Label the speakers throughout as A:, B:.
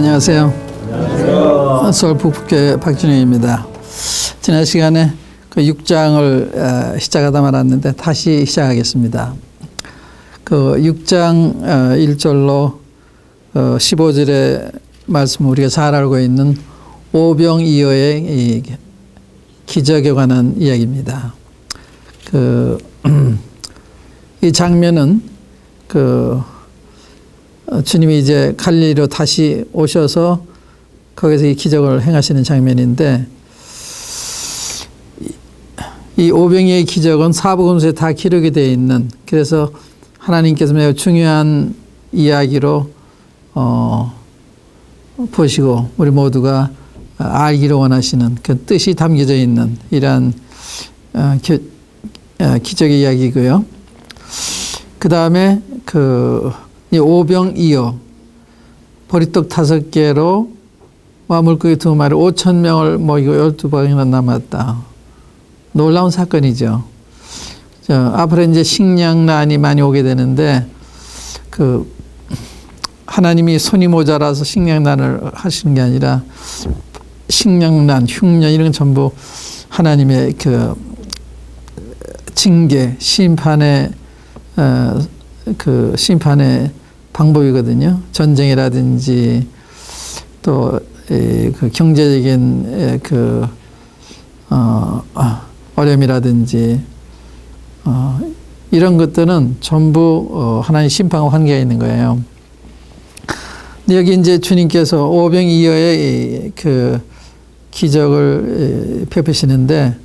A: 안녕하세요. 안녕하세요. 서울 북북교회 박준영입니다. 지난 시간에 그 6장을 시작하다 말았는데 다시 시작하겠습니다. 그 6장 1절로 15절의 말씀 우리가 잘 알고 있는 오병이어의 이 기적에 관한 이야기입니다. 이 장면은 주님이 이제 갈릴리로 다시 오셔서 거기서 이 기적을 행하시는 장면인데, 이 오병이어의 기적은 사복음서에 다 기록이 되어 있는, 그래서 하나님께서 매우 중요한 이야기로 보시고 우리 모두가 알기를 원하시는 그 뜻이 담겨져 있는 이러한 기적의 이야기고요. 그 다음에 이 오병이어 보리떡 5개로 물고기 2마리 5,000명을 먹이고 12방이나 남았다. 놀라운 사건이죠. 앞으로 이제 식량난이 많이 오게 되는데, 하나님이 손이 모자라서 식량난을 하시는 게 아니라 식량난, 흉년 이런 건 전부 하나님의 징계, 심판의 방법이거든요. 전쟁이라든지 또 경제적인 어려움이라든지 이런 것들은 전부 하나님 심판과 관계가 있는 거예요. 근데 여기 이제 주님께서 오병이어의 기적을 베푸시는데,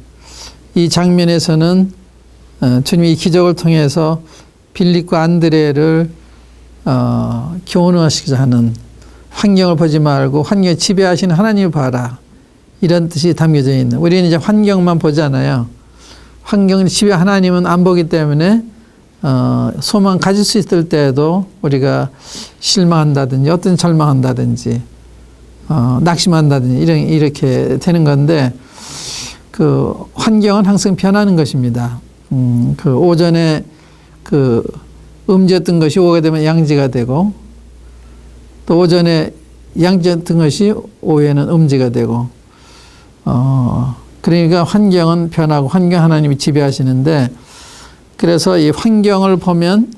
A: 이 장면에서는 주님이 이 기적을 통해서 빌립과 안드레를 교훈하시고자 하는, 환경을 보지 말고 환경에 지배하시는 하나님을 봐라, 이런 뜻이 담겨져 있는. 우리는 이제 환경만 보잖아요. 환경을 지배 하나님은 안 보기 때문에 소망 가질 수 있을 때에도 우리가 실망한다든지 어떤 절망한다든지 낙심한다든지 이렇게 되는 건데, 환경은 항상 변하는 것입니다. 오전에 음지였던 것이 오후가 되면 양지가 되고, 또 오전에 양지였던 것이 오후에는 음지가 되고, 그러니까 환경은 변하고 환경 하나님이 지배하시는데, 그래서 이 환경을 보면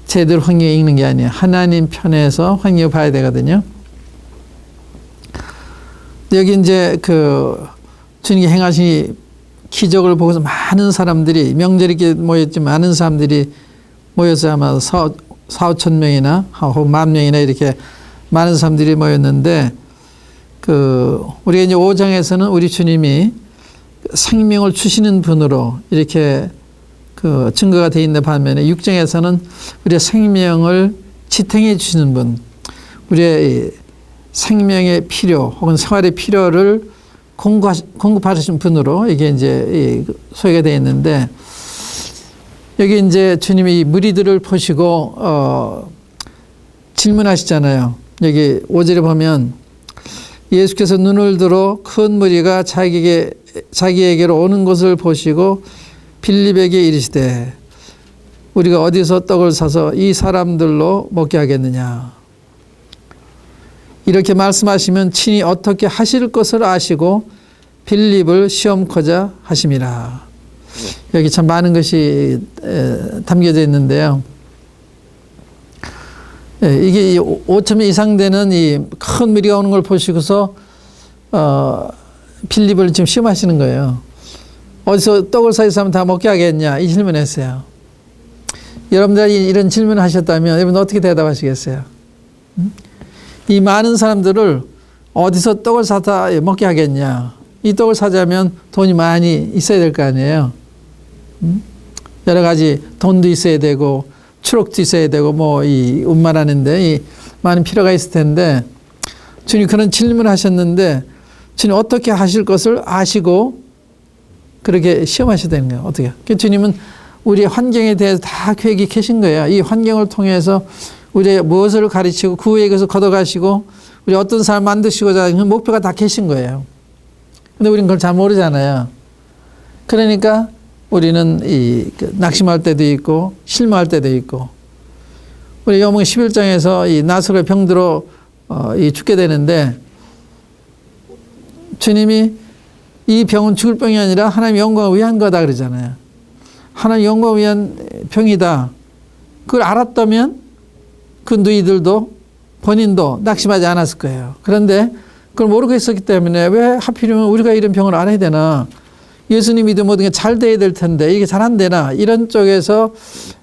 A: 제대로 환경에 읽는 게 아니에요. 하나님 편에서 환경을 봐야 되거든요. 여기 이제 주님이 행하신 기적을 보고서 많은 사람들이, 명절이 이렇게 모였지만 많은 사람들이 모여서 아마 4,5천 명이나 혹은 10,000명이나 이렇게 많은 사람들이 모였는데, 우리가 이제 5장에서는 우리 주님이 생명을 주시는 분으로 이렇게 증거가 되어 있는 반면에, 6장에서는 우리의 생명을 지탱해 주시는 분, 우리의 생명의 필요 혹은 생활의 필요를 공급하시는 분으로 이게 이제 소개가 되어 있는데, 여기 이제 주님이 무리들을 보시고 질문하시잖아요. 여기 5절에 보면 예수께서 눈을 들어 큰 무리가 자기에게로 오는 것을 보시고 빌립에게 이르시되, 우리가 어디서 떡을 사서 이 사람들로 먹게 하겠느냐. 이렇게 말씀하시면 친히 어떻게 하실 것을 아시고 빌립을 시험코자 하심이라. 여기 참 많은 것이 담겨져 있는데요. 이게 5,000명 이상 되는 이 큰 무리가 오는 걸 보시고서 빌립을 지금 시험하시는 거예요. 어디서 떡을 사서 하면 다 먹게 하겠냐, 이 질문했어요. 여러분들이 이런 질문을 하셨다면 여러분 어떻게 대답하시겠어요? 이 많은 사람들을 어디서 떡을 사다 먹게 하겠냐. 이 떡을 사자면 돈이 많이 있어야 될 거 아니에요. 여러 가지 돈도 있어야 되고 추록도 있어야 되고 이 운반하는데 이 많은 필요가 있을 텐데, 주님 그런 질문을 하셨는데 주님 어떻게 하실 것을 아시고 그렇게 시험하셔야 되는 거예요. 어떻게? 주님은 우리의 환경에 대해서 다 계획이 계신 거예요. 이 환경을 통해서 우리의 무엇을 가르치고 그 위에 것을 걷어가시고 우리 어떤 사람 만드시고자 하는 목표가 다 계신 거예요. 근데 우리는 그걸 잘 모르잖아요. 그러니까 우리는 낙심할 때도 있고 실망할 때도 있고, 우리 요한복음 11장에서 이 나사로의 병들어 죽게 되는데 주님이 이 병은 죽을 병이 아니라 하나님의 영광을 위한 거다 그러잖아요. 하나님의 영광을 위한 병이다. 그걸 알았다면 그 누이들도 본인도 낙심하지 않았을 거예요. 그런데 그걸 모르고 있었기 때문에 왜 하필이면 우리가 이런 병을 알아야 되나? 예수님이도 모든 게 잘 돼야 될 텐데 이게 잘 안 되나? 이런 쪽에서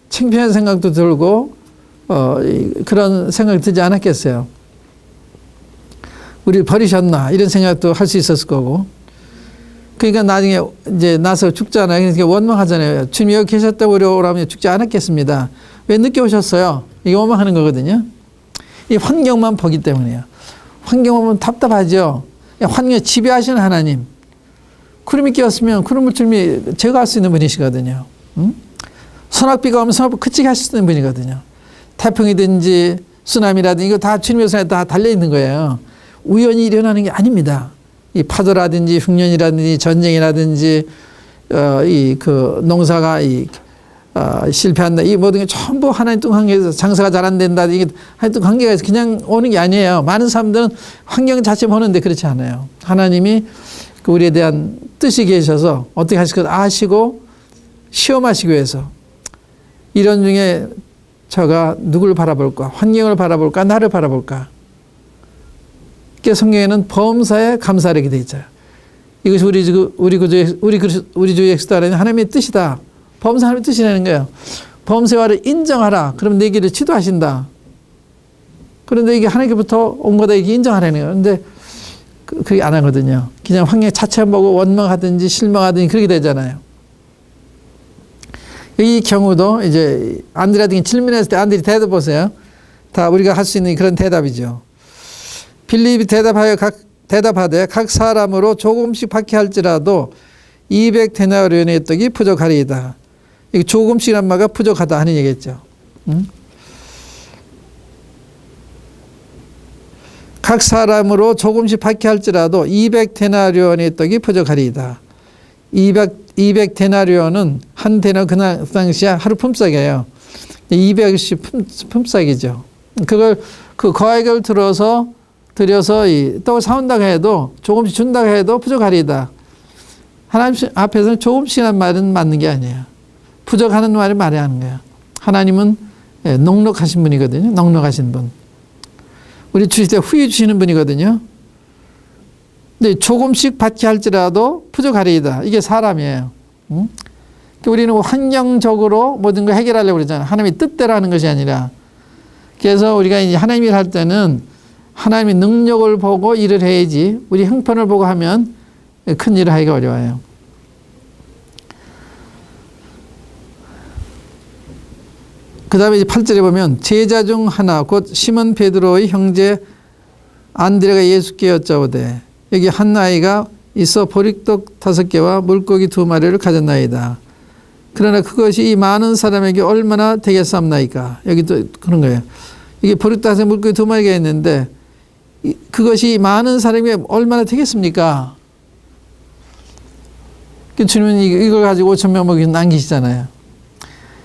A: 창피한 생각도 들고 그런 생각이 들지 않았겠어요. 우리 버리셨나? 이런 생각도 할 수 있었을 거고. 그러니까 나중에 이제 나서 죽잖아요. 그러니까 원망하잖아요. 주님 여기 계셨다고 오라면 죽지 않았겠습니다. 왜 늦게 오셨어요? 이게 원망하는 거거든요. 이 환경만 보기 때문이에요. 환경 보면 답답하죠. 환경에 지배하시는 하나님. 구름이 끼었으면 구름을 주님이 제거할 수 있는 분이시거든요. 소낙비가 오면 소낙비 그치게 하실 수 있는 분이거든요. 태풍이든지 쓰나미라든지 이거 다 주님의 손에 다 달려있는 거예요. 우연히 일어나는 게 아닙니다. 이 파도라든지 흉년이라든지 전쟁이라든지 그 농사가 실패한다. 이 모든 게 전부 하나님 또 관계에서 장사가 잘 안 된다. 이게 하나님 또 관계가 그냥 오는 게 아니에요. 많은 사람들은 환경 자체 보는데 그렇지 않아요. 하나님이 그 우리에 대한 뜻이 계셔서 어떻게 하실 것 아시고 시험하시기 위해서 이런 중에 저가 누굴 바라볼까? 환경을 바라볼까? 나를 바라볼까? 성경에는 범사에 감사하게 되어 있잖아요. 이것이 우리 주 예수 따르는 하나님의 뜻이다. 범사 하나님의 뜻이라는 거예요. 범사와를 인정하라. 그럼 내 길을 지도하신다. 그런데 이게 하나님께부터 온 거다 이렇게 인정하라는 거예요. 그런데 그게 안 하거든요. 그냥 환경 자체만 보고 원망하든지 실망하든지 그렇게 되잖아요. 이 경우도 이제 안드레가 질문했을 때 안드레 대답 보세요. 다 우리가 할 수 있는 그런 대답이죠. 빌립이 대답하되 각 사람으로 조금씩 받게 할지라도 200데나리온의 떡이 부족하리이다. 이게 조금씩이란 말가 부족하다 하는 얘기겠죠. 각 사람으로 조금씩 받게 할지라도 200데나리온의 떡이 부족하리이다. 200데나리온은 한 데나 그 당시에 하루 품삯이에요. 200씩 품삯이죠. 그걸 그 거액을 들여서 이 떡을 사온다고 해도 조금씩 준다고 해도 부족하리이다. 하나님 앞에서는 조금씩이라는 말은 맞는 게 아니에요. 부족하는 말을 말해야 하는 거예요. 하나님은 넉넉하신 분이거든요. 넉넉하신 분. 우리 주실 때 후히 주시는 분이거든요. 근데 조금씩 받게 할지라도 부족하리이다. 이게 사람이에요. 우리는 환경적으로 모든 걸 해결하려고 그러잖아요. 하나님의 뜻대로 하는 것이 아니라. 그래서 우리가 이제 하나님 일 할 때는 하나님의 능력을 보고 일을 해야지 우리 형편을 보고 하면 큰 일을 하기가 어려워요. 그 다음에 이제 8절에 보면 제자 중 하나 곧 시몬 베드로의 형제 안드레가 예수께 여짜오되 여기 한 아이가 있어 보리떡 5개와 물고기 2마리를 가졌나이다. 그러나 그것이 이 많은 사람에게 얼마나 되겠사옵나이까. 여기도 그런 거예요. 이게 보리떡 5개 물고기 2마리가 있는데 그것이 많은 사람에게 얼마나 되겠습니까? 주님은 이걸 가지고 5,000명 먹이 남기시잖아요.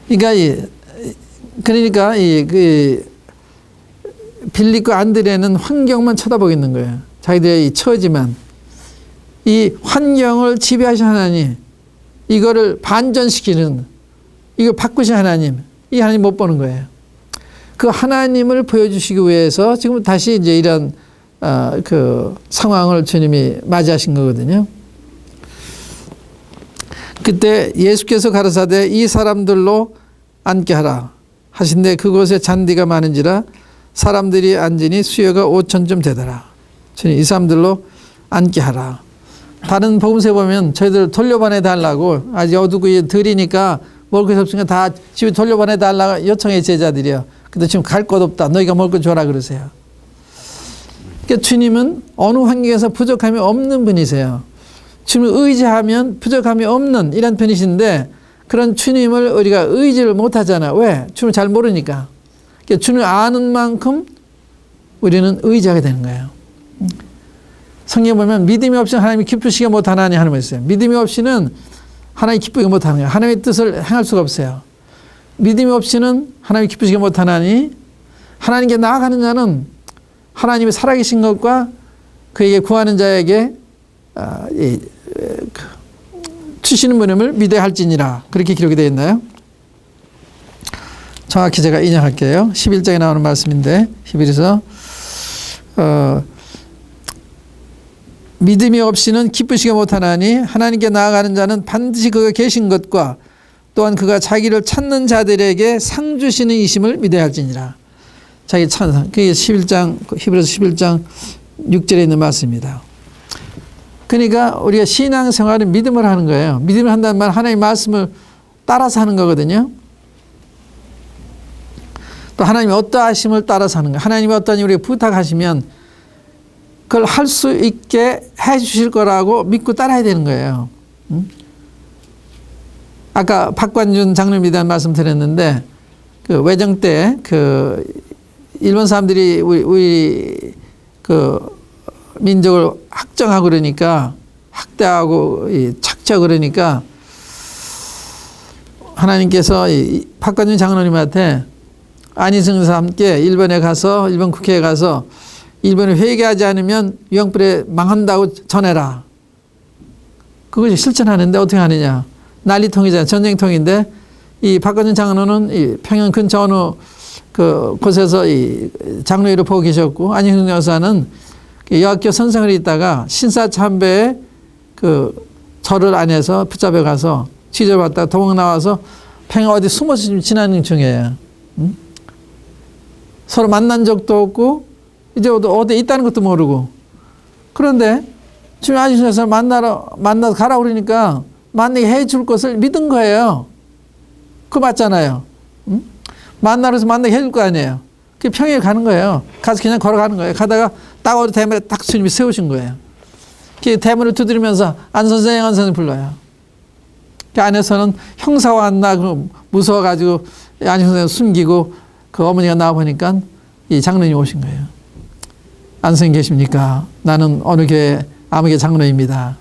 A: 그러니까 빌립과 안드레는 환경만 쳐다보겠는 거예요. 자기들의 이 처지만. 이 환경을 지배하신 하나님, 이거를 반전시키는, 이걸 바꾸신 하나님, 이 하나님 못 보는 거예요. 그 하나님을 보여주시기 위해서 지금 다시 이제 이런 그 상황을 주님이 맞이하신 거거든요. 그때 예수께서 가라사대 이 사람들로 앉게 하라 하신데 그곳에 잔디가 많은지라 사람들이 앉으니 수요가 5,000쯤 되더라. 주님 이 사람들로 앉게 하라. 다른 복음서에 보면 저희들 돌려보내 달라고 아직 어두고 들이니까 먹을 것이 없으니까 다 집에 돌려보내 달라고 요청해 제자들이요. 근데 지금 갈 곳 없다. 너희가 먹을 거 줘라 그러세요. 그러니까 주님은 어느 환경에서 부족함이 없는 분이세요. 주님을 의지하면 부족함이 없는 이런 편이신데 그런 주님을 우리가 의지를 못하잖아. 왜? 주님을 잘 모르니까. 그러니까 주님을 아는 만큼 우리는 의지하게 되는 거예요. 성경에 보면 믿음이 없이는 하나님이 기쁘시게 못하나니 하는 말 있어요. 믿음이 없이는 하나님이 기쁘게 못하는 거예요. 하나님의 뜻을 행할 수가 없어요. 믿음이 없이는 하나님이 기쁘시게 못하나니 하나님께 나아가는 자는 하나님의 살아계신 것과 그에게 구하는 자에게 주시는 분임을 믿어야 할지니라. 그렇게 기록이 되어 있나요? 정확히 제가 인용할게요. 11장에 나오는 말씀인데 11에서 믿음이 없이는 기쁘시게 못하나니 하나님께 나아가는 자는 반드시 그가 계신 것과 또한 그가 자기를 찾는 자들에게 상 주시는 이심을 믿어야 할지니라. 자기 찬상. 그게 11장 히브리서 11장 6절에 있는 말씀입니다. 그러니까 우리가 신앙생활은 믿음을 하는 거예요. 믿음을 한다는 말 하나님의 말씀을 따라서 하는 거거든요. 또 하나님의 어떠하심을 따라서 하는 거예요. 하나님이 어떠한 우리가 부탁하시면 그걸 할 수 있게 해 주실 거라고 믿고 따라야 되는 거예요. 아까 박관준 장로님에 말씀 드렸는데 그 외정 때 그 일본 사람들이 우리 그 민족을 학정하고 그러니까 학대하고 착취하고 그러니까 하나님께서 이 박관준 장로님한테 안희승과 함께 일본에 가서 일본 국회에 가서 일본을 회개하지 않으면 유황불에 망한다고 전해라. 그것이 실천하는데 어떻게 하느냐. 난리통이잖아요. 전쟁통인데 이 박관준 장로는 이 평양 근처 어느 그 곳에서 이 장로회를 보고 계셨고 안희승 여사는 여학교 선생을 있다가 신사참배에 그 절을 안에서 붙잡혀 가서 취재받다가 도망 나와서 평양 어디 숨어서 지나는 중이에요. 서로 만난 적도 없고 이제 어디 있다는 것도 모르고 그런데 지금 안희승 여사 만나서 가라 그러니까 만나게 해줄 것을 믿은 거예요. 그거 맞잖아요. 만나러 해서 만나게 해줄 거 아니에요. 그 평양에 가는 거예요. 가서 그냥 걸어가는 거예요. 가다가 딱 어디 대문에 딱 스님이 세우신 거예요. 그 대문을 두드리면서 안 선생, 안 선생 불러요. 그 안에서는 형사가 왔나 무서워가지고 안 선생 숨기고 그 어머니가 나와보니까 이 장로님이 오신 거예요. 안 선생 계십니까? 나는 어느 교회 아무개 장로입니다.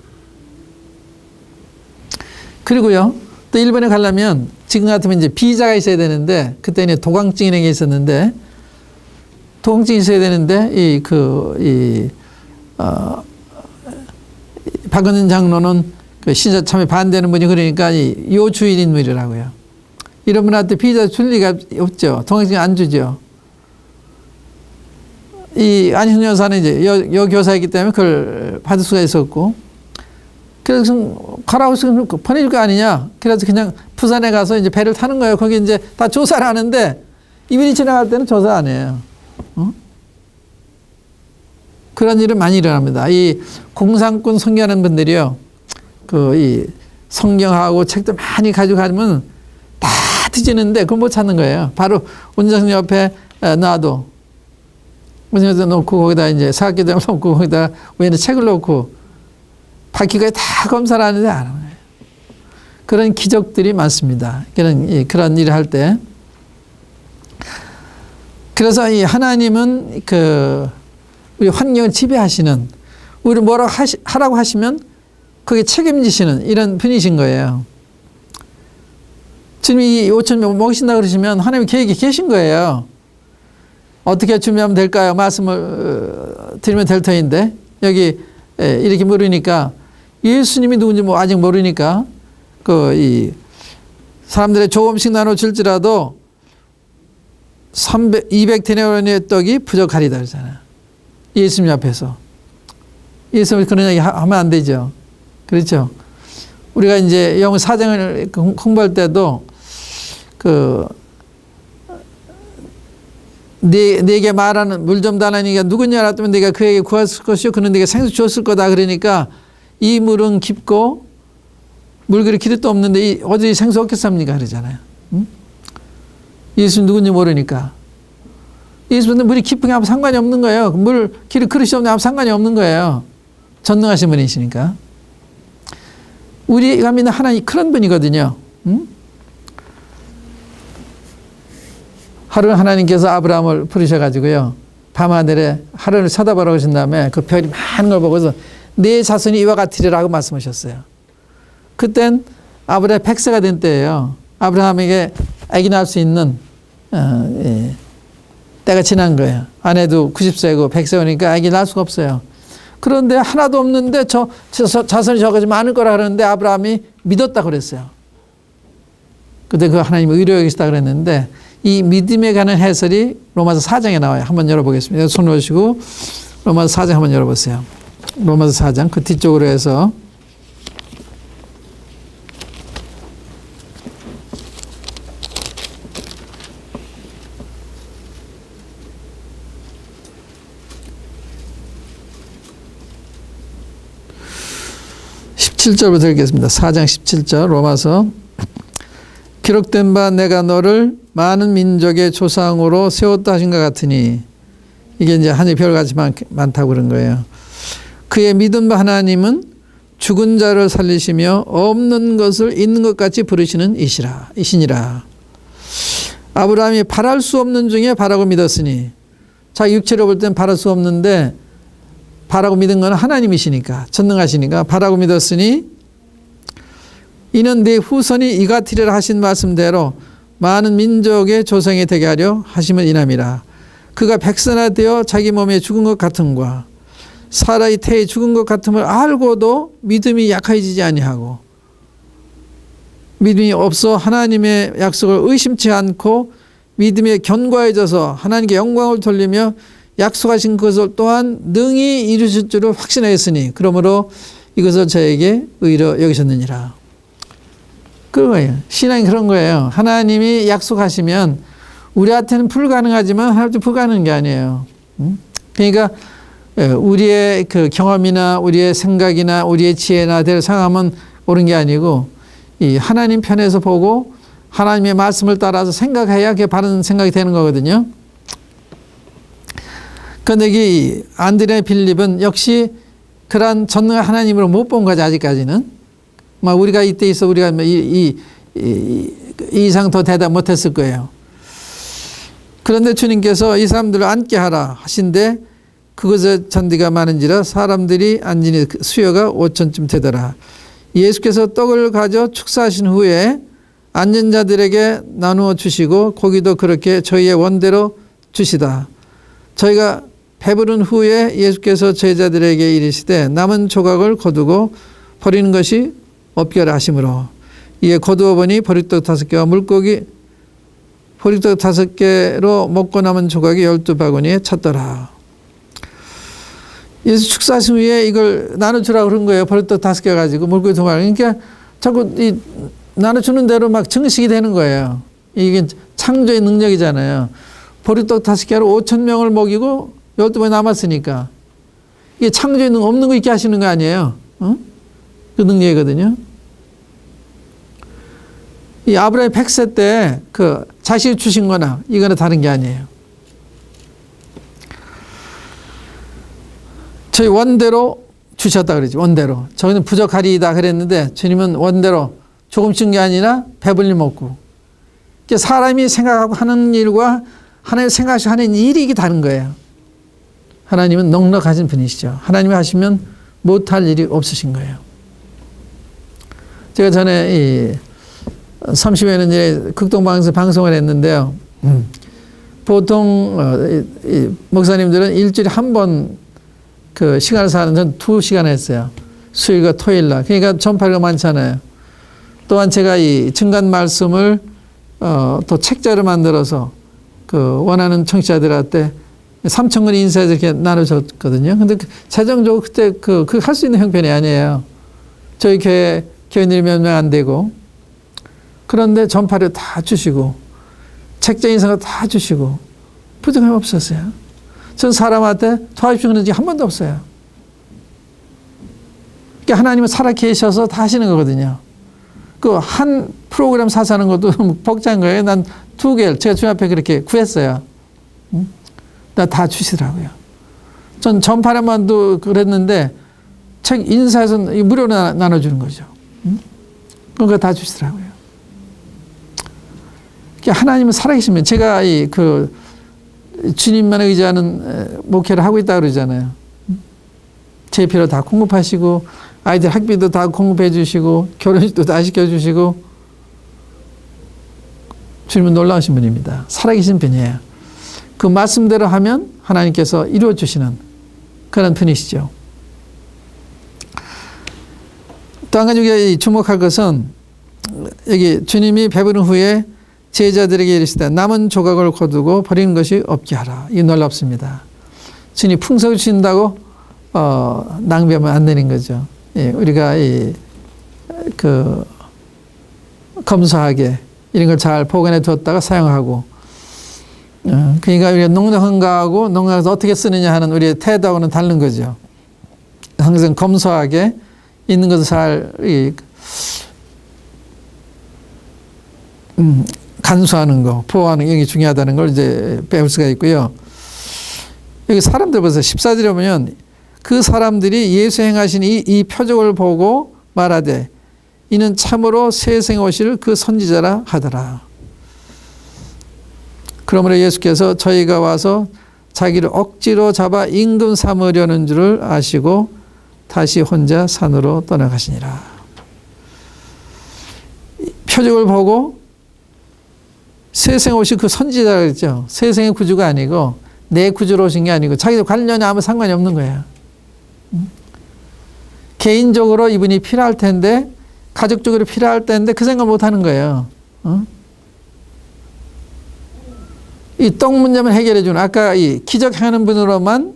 A: 그리고요, 또 일본에 가려면 지금 같으면 이제 비자가 있어야 되는데 그때는 도광증이라는 게 있었는데 도광증이 있어야 되는데 박은진 장로는 그 신사 참에 반대하는 분이 그러니까 요주인 인물이라고요. 이런 분한테 비자 줄 리가 없죠. 도광증 안 주죠. 이 안희승 여사는 이제 여교사이기 때문에 그걸 받을 수가 있었고 그래서 가라고 해서 보내줄 거 아니냐. 그래서 그냥 부산에 가서 이제 배를 타는 거예요. 거기 이제 다 조사를 하는데 이분이 지나갈 때는 조사 안 해요. 그런 일은 많이 일어납니다. 이 공산군 선교하는 분들이요. 이 성경하고 책도 많이 가지고 가면 다 뒤지는데 그걸 못 찾는 거예요. 바로 운전석 옆에 놔도 운전석 놓고 거기다 이제 사학기도 놓고 거기다 위에는 책을 놓고 바퀴가 다 검사를 하는데 안 하는 거예요. 그런 기적들이 많습니다. 그런 일을 할 때. 그래서 이 하나님은 우리 환경을 지배하시는, 우리를 뭐라고 하라고 하시면 그게 책임지시는 이런 분이신 거예요. 주님이 5,000명 먹이신다 그러시면 하나님의 계획이 계신 거예요. 어떻게 준비하면 될까요? 말씀을 드리면 될 터인데, 여기 이렇게 물으니까 예수님이 누군지 아직 모르니까 이 사람들의 조금씩 나눠줄지라도 200데나리온의 떡이 부족하리다 그러잖아요. 예수님 앞에서. 예수님 그런 얘기 하면 안 되죠. 그렇죠. 우리가 이제 영어 사정을 공부할 때도 네게 말하는 물 좀 달라니까 누구냐 알았더니 네가 그에게 구했을 것이요 그는 네게 생수 줬을 거다. 그러니까 이 물은 깊고 물 그리 길이도 없는데 어디 생수 얻겠습니까? 그러잖아요. 예수님 누군지 모르니까. 예수님은 물이 깊은 게 아무 상관이 없는 거예요. 물 길이 그릇이 없는 아무 상관이 없는 거예요. 전능하신 분이시니까. 우리가 믿는 하나님 그런 분이거든요. 하루 하나님께서 아브라함을 부르셔가지고요. 밤하늘에 하늘을 쳐다보라고 하신 다음에 그 별이 많은 걸 보고서 내 자손이 이와 같으리라고 말씀하셨어요. 그땐 아브라함이 100세가 된 때예요. 아브라함에게 아기 낳을 수 있는 때가 지난 거예요. 아내도 90세고 100세 오니까 아기 낳을 수가 없어요. 그런데 하나도 없는데 자손이 저까지 많을 거라 그러는데 아브라함이 믿었다 그랬어요. 근데 그 하나님 의로 여기시다 그랬는데 이 믿음에 관한 해설이 로마서 4장에 나와요. 한번 열어보겠습니다. 손 놓으시고 로마서 4장 한번 열어보세요. 로마서 4장 그 뒤쪽으로 해서 17절부터 읽겠습니다. 4장 17절 로마서 기록된 바 내가 너를 많은 민족의 조상으로 세웠다 하신 것 같으니 이게 이제 하늘이 별같이 많다고 그런 거예요. 그의 믿은 바 하나님은 죽은 자를 살리시며 없는 것을 있는 것 같이 부르시는 이시니라. 아브라함이 바랄 수 없는 중에 바라고 믿었으니 자기 육체로 볼 땐 바랄 수 없는데 바라고 믿은 건 하나님이시니까 전능하시니까 바라고 믿었으니 이는 네 후손이 이같으리라 하신 말씀대로 많은 민족의 조상이 되게 하려 하심을 인함이라. 그가 백선화 되어 자기 몸에 죽은 것 같음과 사라의 태에 죽은 것 같음을 알고도 믿음이 약해지지 아니하고 믿음이 없어 하나님의 약속을 의심치 않고 믿음에 견고해져서 하나님께 영광을 돌리며 약속하신 것을 또한 능히 이루실 줄을 확신하였으니 그러므로 이것을 저에게 의로 여기셨느니라. 그런 거예요. 신앙이 그런 거예요. 하나님이 약속하시면 우리한테는 불가능하지만 하나님한테 불가능한 게 아니에요. 그러니까 우리의 그 경험이나 우리의 생각이나 우리의 지혜나 대로 생각하면 옳은 게 아니고 이 하나님 편에서 보고 하나님의 말씀을 따라서 생각해야 그게 바른 생각이 되는 거거든요. 그런데 이 안드레 빌립은 역시 그러한 전능한 하나님으로 못 본 거지 아직까지는. 막 우리가 이때 있어 우리가 이 이상 더 대답 못했을 거예요. 그런데 주님께서 이 사람들을 앉게 하라 하신데 그것의 잔디가 많은지라 사람들이 앉으니 수요가 5천쯤 되더라. 예수께서 떡을 가져 축사하신 후에 앉은 자들에게 나누어 주시고 고기도 그렇게 저희의 원대로 주시다. 저희가 배부른 후에 예수께서 제자들에게 이르시되 남은 조각을 거두고 버리는 것이 없게라 하심으로 이에 거두어 보니 보리떡 5개와 물고기 보리떡 5개로 먹고 남은 조각이 12바구니에 찼더라. 예수 축사하신 후에 이걸 나눠주라고 그런 거예요. 보리떡 5개 가지고 물고기 2마리. 그러니까 자꾸 이 나눠주는 대로 막 증식이 되는 거예요. 이게 창조의 능력이잖아요. 보리떡 5개로 5천 명을 먹이고 12번이 남았으니까 이게 창조의 능력 없는 거 있게 하시는 거 아니에요. 어? 그 능력이거든요. 이 아브라함이 100세 때 그 자식 주신 거나 이거는 다른 게 아니에요. 저희 원대로 주셨다 그러지. 원대로. 저희는 부족하리이다 그랬는데 주님은 원대로 조금씩 게 아니라 배불리 먹고. 사람이 생각하고 하는 일과 하나님 생각하시고 하는 일이 이게 다른 거예요. 하나님은 넉넉하신 분이시죠. 하나님이 하시면 못할 일이 없으신 거예요. 제가 전에 30여 년 전에 극동방에서 방송을 했는데요. 보통 목사님들은 일주일에 한 번 그 시간을 사는 전 2시간 했어요. 수요일과 토요일 날. 그러니까 전파가 많잖아요. 또한 제가 이 증간 말씀을 또 책자를 만들어서 그 원하는 청취자들한테 3,000권 인쇄해서 이렇게 나눠줬거든요. 근데 재정적으로 그때 그 할 수 있는 형편이 아니에요. 저희 교인들이 몇 명 안 되고. 그런데 전파료 다 주시고, 책자 인쇄가 다 주시고, 부족함이 없었어요. 전 사람한테 도와주시는 적이 한 번도 없어요. 그러니까 하나님은 살아 계셔서 다 하시는 거거든요. 그 한 프로그램 사사는 것도 복잡한 거예요. 난 2개를 제가 주님 앞에 그렇게 구했어요. 나 다 주시더라고요. 전 전파료만도 그랬는데 책 인사해서 무료로 나눠주는 거죠. 그거 다 주시더라고요. 그러니까 하나님은 살아계시면 제가 주님만 의지하는 목회를 하고 있다고 그러잖아요. 제 필요 다 공급하시고 아이들 학비도 다 공급해 주시고 결혼식도 다 시켜주시고 주님은 놀라우신 분입니다. 살아계신 분이에요. 그 말씀대로 하면 하나님께서 이루어 주시는 그런 분이시죠. 또 한 가지 우리가 주목할 것은 여기 주님이 배부른 후에 제자들에게 이르시되 남은 조각을 거두고 버리는 것이 없게 하라. 이 놀랍습니다. 주님이 풍성을 주신다고 낭비하면 안 되는 거죠. 예, 우리가 검소하게 이런 걸 잘 보관해 두었다가 사용하고, 그러니까 우리가 농락한가하고 농락해서 어떻게 쓰느냐 하는 우리의 태도하고는 다른 거죠. 항상 검소하게 있는 것을 잘 간수하는 거, 보호하는 게 중요하다는 걸 이제 배울 수가 있고요. 여기 사람들 보세요. 14절에 보면 그 사람들이 예수 행하신 이 표적을 보고 말하되 이는 참으로 세상에 오실 그 선지자라 하더라. 그러므로 예수께서 저희가 와서 자기를 억지로 잡아 임금 삼으려는 줄을 아시고 다시 혼자 산으로 떠나가시니라. 표적을 보고 세상에 오실 그 선지자라고 했죠. 세상의 구주가 아니고 내 구주로 오신 게 아니고 자기들 관련이 아무 상관이 없는 거예요. 개인적으로 이분이 필요할 텐데, 가족적으로 필요할 텐데 그 생각 못 하는 거예요. 이 떡 문제만 해결해 주는, 아까 이 기적하는 분으로만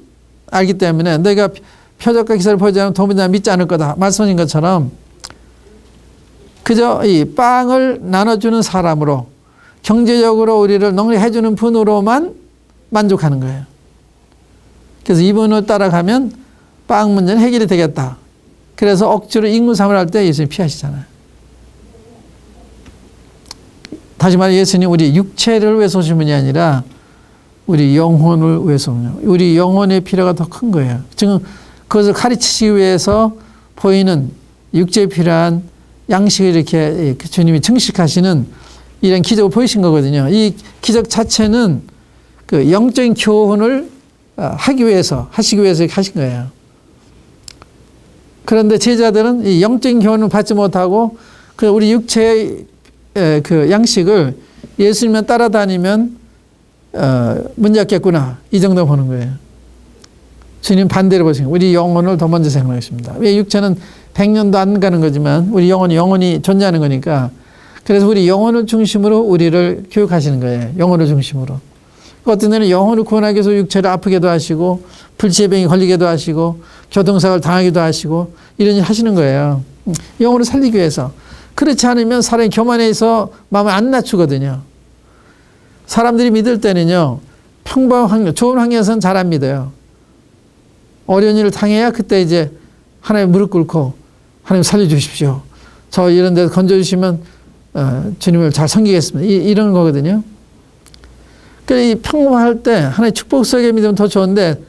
A: 알기 때문에 내가 표적과 기사를 보지 않으면 도무지 믿지 않을 거다 말씀하신 것처럼, 그저 이 빵을 나눠주는 사람으로, 경제적으로 우리를 농락해 주는 분으로만 만족하는 거예요. 그래서 이분을 따라가면 빵 문제는 해결이 되겠다. 그래서 억지로 임금 삼을 할 때 예수님 피하시잖아요. 다시 말해 예수님 우리 육체를 위해서 오신 분이 아니라 우리 영혼을 위해서 오신 거예요. 우리 영혼의 필요가 더 큰 거예요. 지금 그것을 가르치기 위해서 보이는 육체에 필요한 양식을 이렇게 주님이 증식하시는 이런 기적을 보이신 거거든요. 이 기적 자체는 그 영적인 교훈을 하시기 위해서 이렇게 하신 거예요. 그런데 제자들은 이 영적인 교훈을 받지 못하고 그 우리 육체의 그 양식을 예수님만 따라다니면 문제 없겠구나, 이 정도 보는 거예요. 주님 반대로 보시는 거예요. 우리 영혼을 더 먼저 생각하십니다. 왜 육체는 100년도 안 가는 거지만 우리 영혼이 영원히 존재하는 거니까, 그래서 우리 영혼을 중심으로 우리를 교육하시는 거예요. 영혼을 중심으로. 어떤 데는 영혼을 구원하기 위해서 육체를 아프게도 하시고 불치병에 걸리게도 하시고 교통사고를 당하기도 하시고 이런 일 하시는 거예요. 영혼을 살리기 위해서. 그렇지 않으면 사람이 교만해서 마음을 안 낮추거든요. 사람들이 믿을 때는요, 평범한 환경, 좋은 환경에서는 잘 안 믿어요. 어려운 일을 당해야 그때 이제 하나님 무릎 꿇고 하나님 살려주십시오. 저 이런 데서 건져주시면 주님을 잘 섬기겠습니다. 이런 거거든요. 이 평범할 때 하나님 축복 속에 믿으면 더 좋은데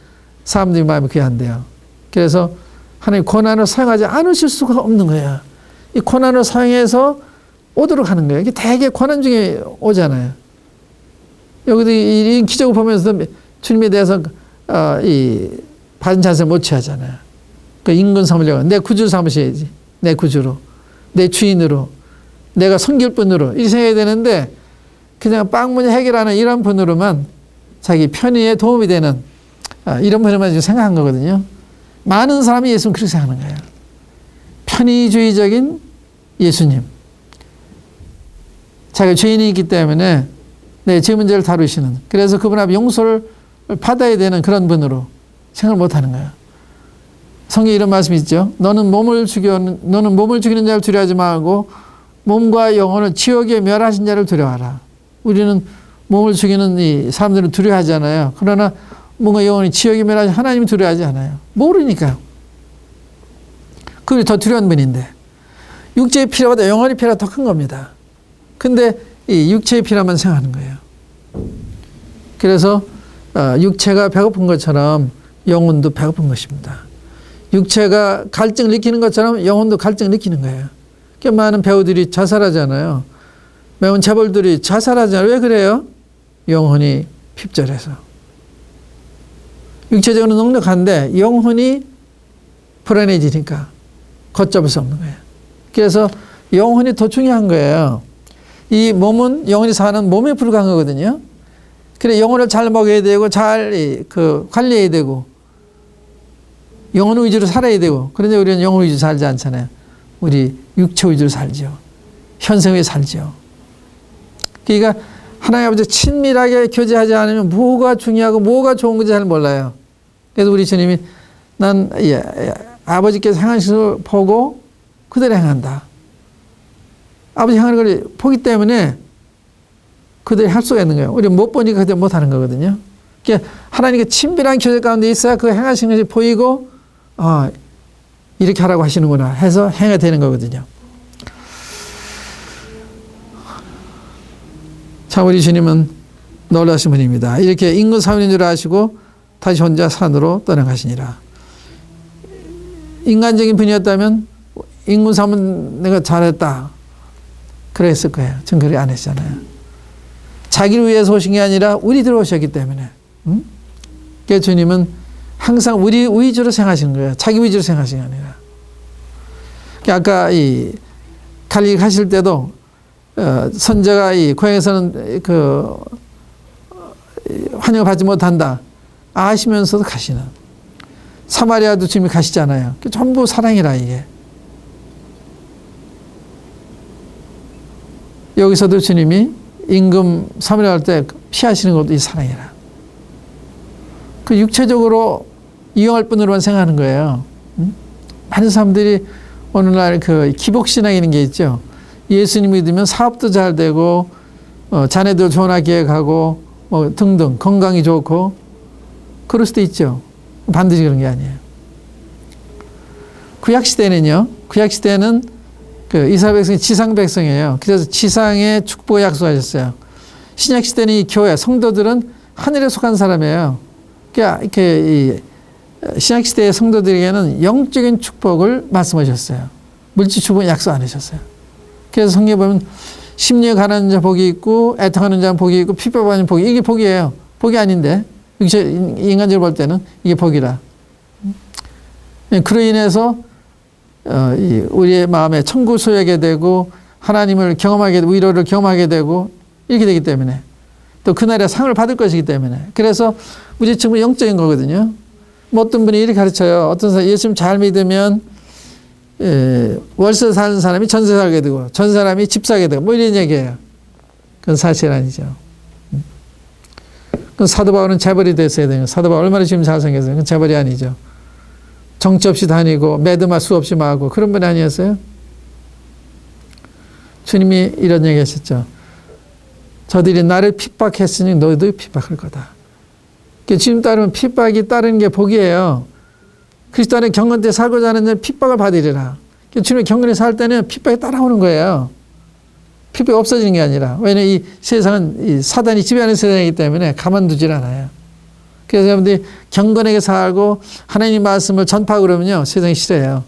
A: 사람들이 마음이 그게 안 돼요. 그래서 하나님 고난을 사용하지 않으실 수가 없는 거예요. 이 고난을 사용해서 오도록 하는 거예요. 이게 대개 고난 중에 오잖아요. 여기도 이 기적을 보면서 주님에 대해서 이 바른 자세 못 취하잖아요. 그 임금 삼으려고 내 구주 삼으셔야지. 내 구주로, 내 주인으로, 내가 섬길 분으로 이렇게 생각해야 되는데 그냥 빵 문제 해결하는 이런 분으로만 자기 편의에 도움이 되는 이런 분으로만 지금 생각한 거거든요. 많은 사람이 예수는 그렇게 생각하는 거예요. 편의주의적인 예수님. 자기가 죄인이 있기 때문에 내 죄 문제를 다루시는, 그래서 그분 앞에 용서를 받아야 되는 그런 분으로 생각을 못 하는 거예요. 성경에 이런 말씀이 있죠. 너는 몸을 죽이는 자를 두려워하지 말고 몸과 영혼을 지옥에 멸하신 자를 두려워하라. 우리는 몸을 죽이는 이 사람들은 두려워하잖아요. 그러나 뭔가 영혼이 지옥에 멸하신 하나님이 두려워하지 않아요. 모르니까요. 그게 더 두려운 분인데, 육체의 필요보다 영혼의 필요가 더 큰 겁니다. 근데 이 육체의 필요만 생각하는 거예요. 그래서 육체가 배고픈 것처럼 영혼도 배고픈 것입니다. 육체가 갈증을 느끼는 것처럼 영혼도 갈증을 느끼는 거예요. 많은 배우들이 자살하잖아요. 많은 재벌들이 자살하잖아요. 왜 그래요? 영혼이 핍절해서. 육체적으로 넉넉한데 영혼이 불안해지니까 걷잡을 수 없는 거예요. 그래서 영혼이 더 중요한 거예요. 이 몸은 영혼이 사는 몸에 불과한 거거든요. 그래, 영혼을 잘 먹여야 되고, 잘 관리해야 되고, 영혼 위주로 살아야 되고. 그런데 우리는 영혼 위주로 살지 않잖아요. 우리 육체 위주로 살죠. 현생에 살죠. 그러니까 하나님 아버지 친밀하게 교제하지 않으면 뭐가 중요하고 뭐가 좋은 건지 잘 몰라요. 그래서 우리 주님이 난 아버지께서 행하신 것을 보고 그대로 행한다. 아버지 행하는 걸 보기 때문에 그대로 할 수가 있는 거예요. 우리는 못 보니까 그대로 못 하는 거거든요. 그러니까 하나님께 친밀한 교제 가운데 있어야 그 행하신 것이 보이고 이렇게 하라고 하시는구나 해서 행해야 되는 거거든요. 참 우리 주님은 놀라신 분입니다. 이렇게 인근 사원인 줄 아시고 다시 혼자 산으로 떠나가시니라. 인간적인 분이었다면 인근 사원 내가 잘했다 그랬을 거예요. 지금 그렇게 안 했잖아요. 자기를 위해서 오신 게 아니라 우리들 오셨기 때문에. 그래서 주님은 항상 우리 위주로 생각하시는 거예요. 자기 위주로 생각하시는 게 아니라. 아까 이 갈릴리 가실 때도 선자가 이 고향에서는 환영을 받지 못한다 아시면서도 가시는. 사마리아도 주님이 가시잖아요. 전부 사랑이라 이게. 여기서도 주님이 임금 사마리아 할 때 피하시는 것도 이 사랑이라. 그 육체적으로 이용할 뿐으로만 생각하는 거예요. 많은 사람들이 오늘날 그 기복신앙이라는 게 있죠. 예수님 믿으면 사업도 잘 되고 자녀들 좋은 학교에 가고 뭐 등등 건강이 좋고 그럴 수도 있죠. 반드시 그런 게 아니에요. 구약시대는요. 구약시대는 그 이스라엘 백성이 지상 백성이에요. 그래서 지상의 축복을 약속하셨어요. 신약시대는 이 교회 성도들은 하늘에 속한 사람이에요. 그러니까 이렇게 신약시대의 성도들에게는 영적인 축복을 말씀하셨어요. 물질 축복은 약속 안 하셨어요. 그래서 성경에 보면 심령에 가난한 자 복이 있고 애통하는 자 복이 있고 핍박받는 복이 이게 복이에요. 복이 아닌데 인간적으로 볼 때는 이게 복이라. 그로 인해서 우리의 마음에 천국 소유하게 되고 하나님을 경험하게 되고 위로를 경험하게 되고 이렇게 되기 때문에 또 그날에 상을 받을 것이기 때문에 그래서 우리 전부 영적인 거거든요. 뭐 어떤 분이 이렇게 가르쳐요. 어떤 사람 예수님 잘 믿으면 월세 사는 사람이 전세 살게 되고 전 사람이 집 사게 되고 뭐 이런 얘기예요. 그건 사실 아니죠. 그건 사도 바울은 재벌이 됐어야 되는 거예요. 사도 바울 얼마나 지금 잘생겼어요. 그건 재벌이 아니죠. 정치 없이 다니고 매드마 수 없이 마고 그런 분 아니었어요? 주님이 이런 얘기 하셨죠. 저들이 나를 핍박했으니 너희도 핍박할 거다. 지금 따르면 핍박이 따르는 게 복이에요. 그리스도 안에 경건때 살고자 하는 자는 핍박을 받으리라. 주님이 경건에 살 때는 핍박이 따라오는 거예요. 핍박이 없어지는 게 아니라. 왜냐하면 이 세상은 이 사단이 지배하는 세상이기 때문에 가만두질 않아요. 그래서 여러분들이 경건하게 살고 하나님 말씀을 전파하고 그러면요. 세상이 싫어해요.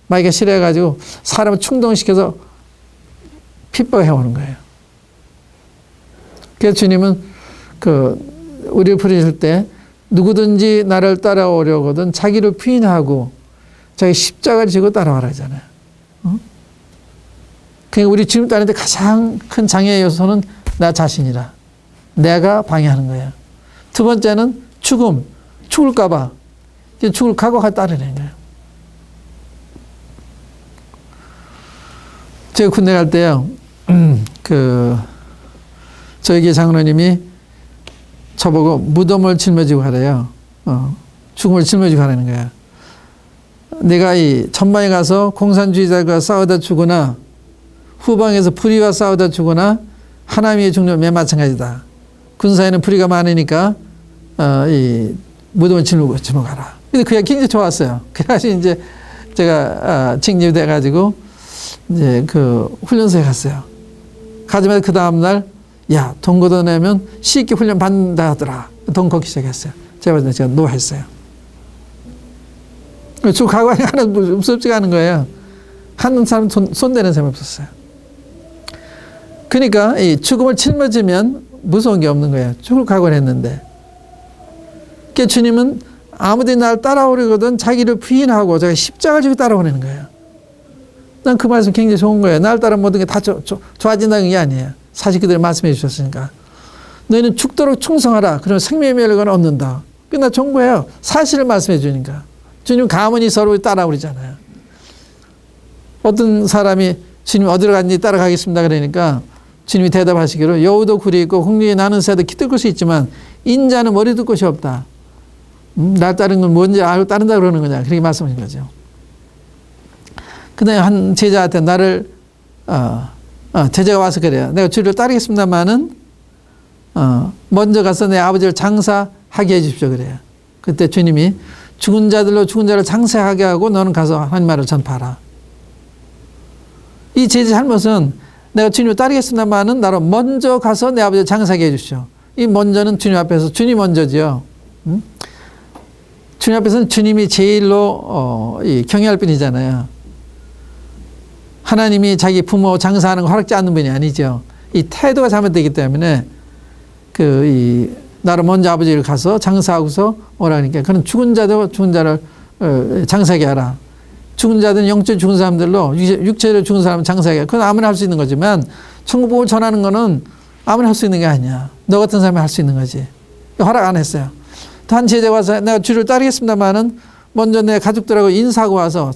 A: 마귀가 싫어해가지고 사람을 충동시켜서 핍박을 해오는 거예요. 그래서 주님은 우리를 부르실 때 누구든지 나를 따라오려거든 자기를 부인하고 자기 십자가를 지고 따라와라 하잖아요. 그러니까 우리 주님 따르는데 가장 큰 장애의 요소는 나 자신이라. 내가 방해하는 거예요. 두 번째는 죽음. 죽을까 봐. 죽을 각오하고 따르는 거예요. 제가 군대 갈 때요. 저희 교회 장로님이 저보고 무덤을 짊어지고 가래요. 죽음을 짊어지고 가라는 거야. 내가 이 전방에 가서 공산주의자가 싸우다 죽거나 후방에서 불의와 싸우다 죽거나 하나님의 죽는 매 마찬가지다. 군사에는 불의가 많으니까 이 무덤을 짊어 가라. 근데 그게 굉장히 좋았어요. 그래서 이제 제가 징집이 돼가지고 이제 그 훈련소에 갔어요. 가자마자 그 다음날 야, 돈 걷어내면 쉽게 훈련 받는다 하더라. 돈 걷기 시작했어요. 제가 노했어요. 저 가관이 하나 무섭지가 않은 거예요. 하는 사람 손대는 사람이 없었어요. 그러니까 이 죽음을 짊어지면 무서운 게 없는 거예요. 죽을 각오를 했는데. 그러니까 주님은 아무든지 날 따라오려거든 자기를 부인하고 자기 십자가를 지고 따라오는 거예요. 난 그 말씀 굉장히 좋은 거예요. 날 따라 모든 게 다 좋아진다는 게 아니에요. 사실 그대로 말씀해 주셨으니까. 너희는 죽도록 충성하라. 그러면 생명의 멸관을 얻는다. 끝나 좋은 거예요. 사실을 말씀해 주니까. 주님 가문이 서로 따라 그러잖아요. 어떤 사람이 주님 어디로 갔니 따라가겠습니다. 그러니까 주님이 대답하시기로 여우도 굴이 있고 홍류에 나는 새도 깃들 곳이 있지만 인자는 머리 둘 곳이 없다. 날 따르는 건 뭔지 알고 따른다 그러는 거냐. 그렇게 말씀하신 거죠. 그다음에 한 제자한테 나를 제자가 와서 그래요. 내가 주를 따르겠습니다마는 먼저 가서 내 아버지를 장사하게 해주십시오. 그래요. 그때 주님이 죽은 자들로 죽은 자를 장사하게 하고 너는 가서 하나님 말을 전파하라. 이 제자 잘못은 내가 주님을 따르겠습니다마는 나로 먼저 가서 내 아버지를 장사하게 해주십시오. 이 먼저는 주님 앞에서 주님 먼저지요. 주님 앞에서는 주님이 제일로 경외할 뿐이잖아요. 하나님이 자기 부모 장사하는 거 허락지 않는 분이 아니죠. 이 태도가 잘못되기 때문에 나로 먼저 아버지를 가서 장사하고서 오라니까 그런 죽은 자도 죽은 자를 장사하게 하라. 죽은 자들은 영적으로 죽은 사람들로 육체로 죽은 사람은 장사하게 하라. 그건 아무나 할 수 있는 거지만 천국복음을 전하는 거는 아무나 할 수 있는 게 아니야. 너 같은 사람이 할 수 있는 거지. 허락 안 했어요. 또 한 제자가 와서 내가 주를 따르겠습니다마는 먼저 내 가족들하고 인사하고 와서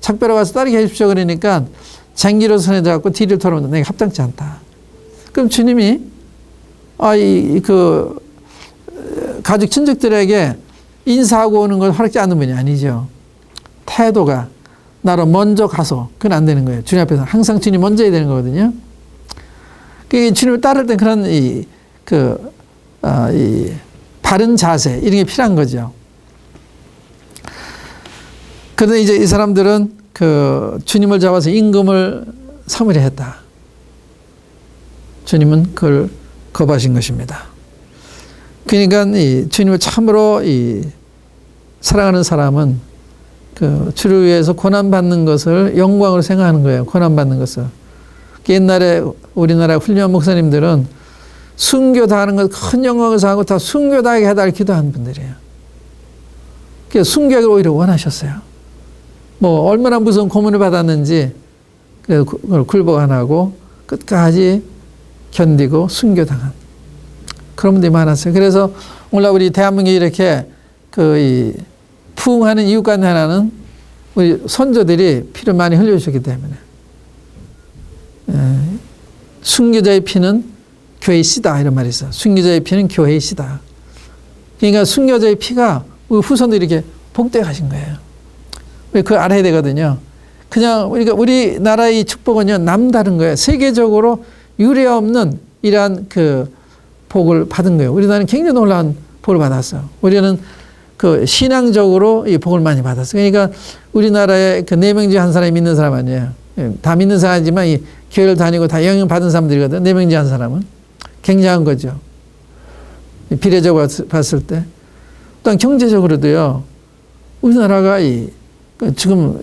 A: 작별하고 와서 따르게 해주십시오. 그러니까 장기로 손에 잡고 뒤를 털어오는데 내가 합당치 않다. 그럼 주님이 가족 친척들에게 인사하고 오는 걸 허락지 않는 분이 아니죠. 태도가 나로 먼저 가서 그건 안 되는 거예요. 주님 앞에서 항상 주님 먼저 해야 되는 거거든요. 주님을 따를 때 그런 바른 자세 이런 게 필요한 거죠. 그런데 이제 이 사람들은 주님을 잡아서 임금을 삼으려 했다. 주님은 그걸 거부하신 것입니다. 그러니까 주님을 참으로 사랑하는 사람은 주를 위해서 고난받는 것을 영광으로 생각하는 거예요. 고난받는 것을. 옛날에 우리나라 훌륭한 목사님들은 순교 당하는 것 큰 영광을 생각하고 다 순교 당하게 해달라고 기도하는 분들이에요. 그래서 순교를 오히려 원하셨어요. 얼마나 무서운 고문을 받았는지 그래서 그걸 굴복 안 하고 끝까지 견디고 순교당한 그런 분들이 많았어요. 그래서 오늘 우리 대한민국이 이렇게 부흥하는 이유 가운데 하나는 우리 선조들이 피를 많이 흘려주셨기 때문에 순교자의 피는 교회의 씨다 이런 말이 있어요. 순교자의 피는 교회의 씨다. 그러니까 순교자의 피가 우리 후손들이 이렇게 복되게 하신 거예요. 우리 그걸 알아야 되거든요. 그냥 우리나라의 축복은요 남다른 거예요. 세계적으로 유례 없는 이러한 복을 받은 거예요. 우리나라는 굉장히 놀라운 복을 받았어요. 우리는 신앙적으로 이 복을 많이 받았어요. 그러니까 우리나라에 4명 중에 한 사람이 믿는 사람 아니에요. 다 믿는 사람이지만 이 교회를 다니고 다 영향 받은 사람들이거든. 4명 중에 한 사람은 굉장한 거죠. 비례적으로 봤을 때. 또한 경제적으로도요. 우리나라가 지금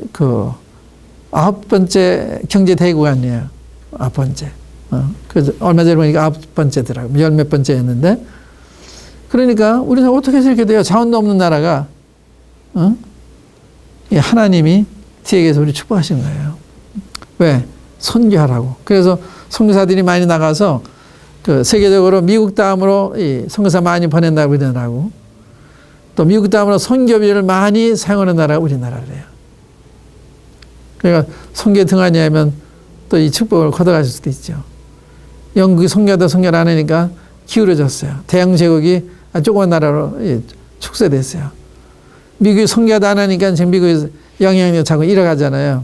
A: 9번째 경제 대국 아니에요. 9번째. 그래서 얼마 전에 보니까 9번째더라고요. 10몇 번째였는데. 그러니까 우리나라 어떻게 해서 이렇게 돼요? 자원도 없는 나라가. 하나님이 뒤에 계셔서 우리 축복하신 거예요. 왜? 선교하라고. 그래서 선교사들이 많이 나가서 세계적으로 미국 다음으로 선교사 많이 보낸다고 우리나라고. 또 미국 다음으로 선교비를 많이 사용하는 나라가 우리나라래요. 그러니까 선교 등한히 하면 또 이 축복을 걷어가실 수도 있죠. 영국이 선교하다 선교를 안 하니까 기울어졌어요. 대영 제국이 조그만 나라로 축소됐어요. 미국이 선교하다 안 하니까 지금 미국에서 영향력 자꾸 잃어가잖아요.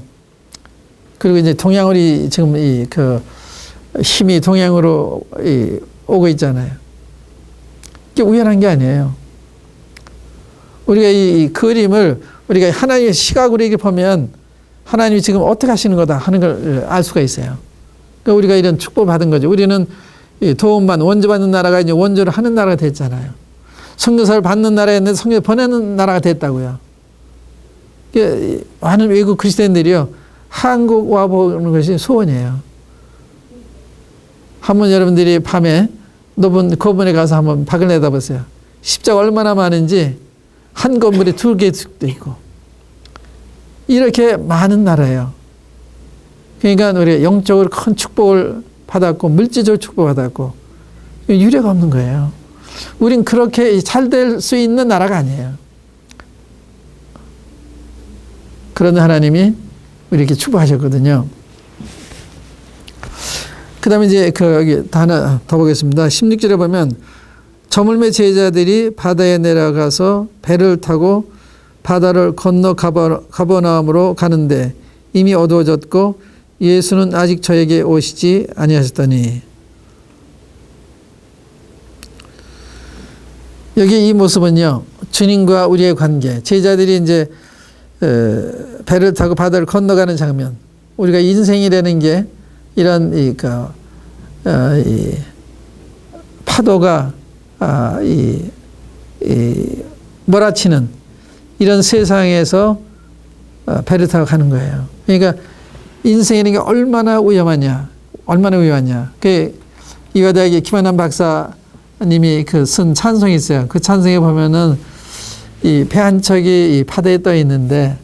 A: 그리고 이제 동양으로 지금 힘이 동양으로 오고 있잖아요. 이게 우연한 게 아니에요. 우리가 이 그림을 우리가 하나님의 시각으로 이렇게 보면 하나님이 지금 어떻게 하시는 거다 하는 걸 알 수가 있어요. 그러니까 우리가 이런 축복을 받은 거죠. 우리는 도움만 원조받는 나라가 이제 원조를 하는 나라가 됐잖아요. 선교사를 받는 나라였는데 선교 보내는 나라가 됐다고요. 많은 외국 그리스도인들이요. 한국 와보는 것이 소원이에요. 한번 여러분들이 밤에 높은 거분에 가서 한번 밖을 내다보세요. 십자가 얼마나 많은지 한 건물에 2개도 있고 이렇게 많은 나라예요. 그러니까 우리가 영적으로 큰 축복을 받았고 물질적으로 축복을 받았고 유례가 없는 거예요. 우린 그렇게 잘 될 수 있는 나라가 아니에요. 그런 하나님이 우리에게 축복하셨거든요. 그 다음에 이제 여기 하나 더 보겠습니다. 16절에 보면 저물매 제자들이 바다에 내려가서 배를 타고 바다를 건너 가버나움으로 가는데 이미 어두워졌고 예수는 아직 저에게 오시지 아니하셨더니. 여기 이 모습은요, 주님과 우리의 관계, 제자들이 이제 배를 타고 바다를 건너가는 장면. 우리가 인생이라는 게 이런 이 파도가 몰아치는 이런 세상에서 배를 타고 가는 거예요. 그러니까 인생이라는 게 얼마나 위험하냐. 이화대학의 김한남 박사님이 쓴 찬송이 있어요. 그 찬송에 보면은 이 배 한 척이 이 파도에 떠 있는데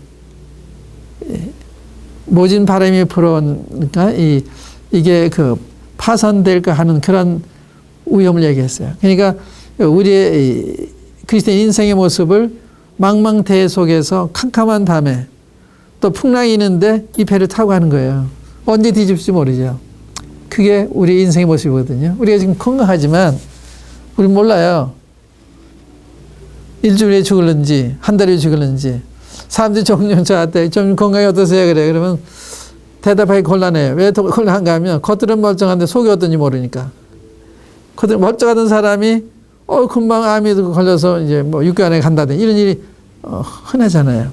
A: 모진 바람이 불어오니까 이게 파손될까 하는 그런 위험을 얘기했어요. 그러니까 우리의 그리스도인 인생의 모습을 망망대해 속에서 캄캄한 밤에 또 풍랑이 있는데 이 배를 타고 가는 거예요. 언제 뒤집을지 모르죠. 그게 우리 인생의 모습이거든요. 우리가 지금 건강하지만 우리 몰라요. 일주일에 죽을는지 한 달에 죽을는지. 사람들이 종종 저한테 좀 건강이 어떠세요? 그래. 그러면 대답하기 곤란해요. 왜 곤란한가 하면 겉들은 멀쩡한데 속이 어떤지 모르니까. 겉들은 멀쩡하던 사람이 금방 암이 걸려서 이제 6개월 안에 간다든지 이런 일이 흔하잖아요.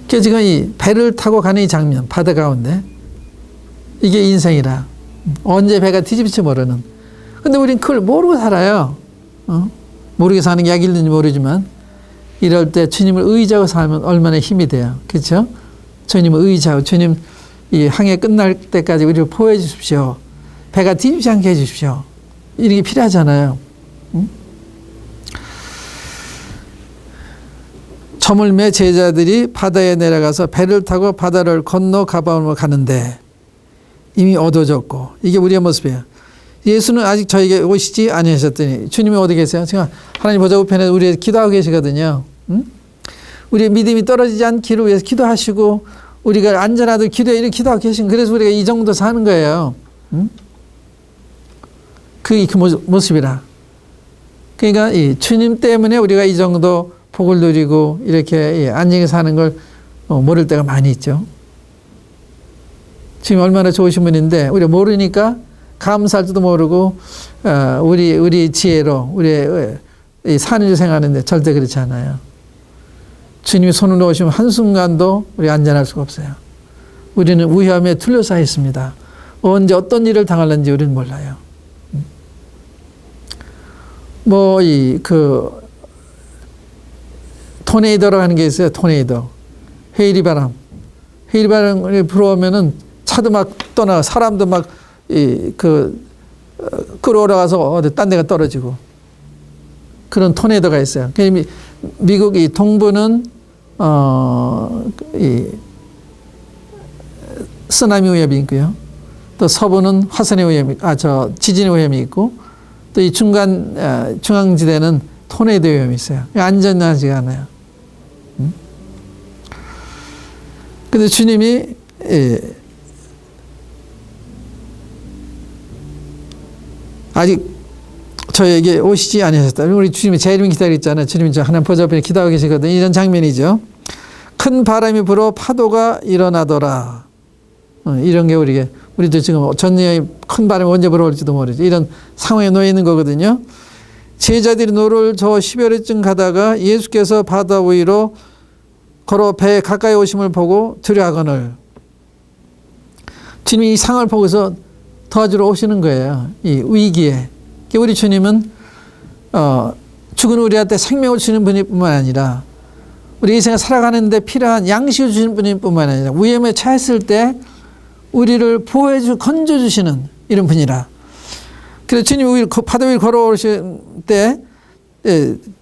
A: 그래서 지금 이 배를 타고 가는 이 장면, 바다 가운데 이게 인생이라. 언제 배가 뒤집을지 모르는. 근데 우린 그걸 모르고 살아요. 모르게 사는 게 약이 있는지 모르지만 이럴 때 주님을 의지하고 살면 얼마나 힘이 돼요. 그렇죠? 주님을 의지하고 주님 이 항해 끝날 때까지 우리를 보호해 주십시오. 배가 뒤집지 않게 해 주십시오. 이런 게 필요하잖아요. 저물매 제자들이 바다에 내려가서 배를 타고 바다를 건너 가버나움으로 가는데 이미 어두워졌고 이게 우리의 모습이에요. 예수는 아직 저에게 오시지 아니하셨더니. 주님이 어디 계세요? 지금 하나님 보좌 우편에 우리 기도하고 계시거든요. 우리의 믿음이 떨어지지 않기를 위해서 기도하시고 우리가 안전하도록 기도해 이렇게 기도하고 계신. 그래서 우리가 이 정도 사는 거예요. 그게 그 모습이라. 그러니까 이 주님 때문에 우리가 이 정도 복을 누리고 이렇게 안녕히 사는 걸 모를 때가 많이 있죠. 주님 얼마나 좋으신 분인데 우리가 모르니까 감사할 줄도 모르고 우리 지혜로 우리의 사는 일 생각하는데 절대 그렇지 않아요. 주님이 손을 놓으시면 한순간도 우리 안전할 수가 없어요. 우리는 위험에 둘러싸여 있습니다. 언제 어떤 일을 당할는지 우리는 몰라요. 토네이도라고 하는 게 있어요. 토네이도. 헤이리 바람이 불어오면은 차도 막 떠나, 사람도 막 끌어올라가서 어디 딴 데가 떨어지고 그런 토네이도가 있어요. 미국 이 동부는 쓰나미 위험이 있고요. 또 서부는 화산의 위험이, 지진의 위험이 있고 또 이 중앙지대는 토네이도 위험이 있어요. 안전하지가 않아요. 근데 주님이 아직 저에게 오시지 아니하셨다. 우리 주님이 제 이름 기다리고 있잖아요. 주님이 저 하나님 보좌 앞에 기도하고 계시거든요. 이런 장면이죠. 큰 바람이 불어 파도가 일어나더라. 이런 게 우리도 지금 전쟁에 큰 바람이 언제 불어올지도 모르죠. 이런 상황에 놓여 있는 거거든요. 제자들이 노를 저 10여리쯤 가다가 예수께서 바다 위로 걸어 배에 가까이 오심을 보고 두려워하거늘. 주님이 이 상황을 보고서 도와주러 오시는 거예요. 이 위기에. 우리 주님은 죽은 우리한테 생명을 주는 분뿐만 아니라 우리 인생을 살아가는데 필요한 양식을 주시는 분뿐만 아니라 위험에 처했을 때 우리를 보호해주고 건져주시는 이런 분이라. 그래서 주님이 바다 위를 걸어오실 때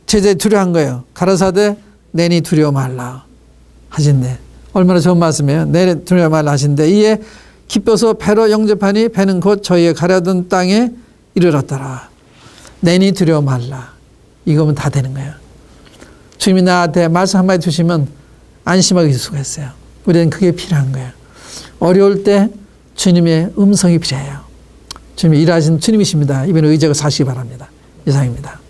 A: 제자들이 두려워한 거예요. 가라사대 내니 두려워 말라 하신대. 얼마나 좋은 말씀이에요. 내니 두려워 말라 하신대. 이에 기뻐서 배로 영접하니 배는 곧 저희의 가려던 땅에 이르렀더라. 내니 두려워 말라. 이거면 다 되는 거예요. 주님이 나한테 말씀 한마디 주시면 안심하게 있을 수가 있어요. 우리는 그게 필요한 거예요. 어려울 때 주님의 음성이 필요해요. 주님이 일하신 주님이십니다. 이번에 의지하고 사시기 바랍니다. 이상입니다.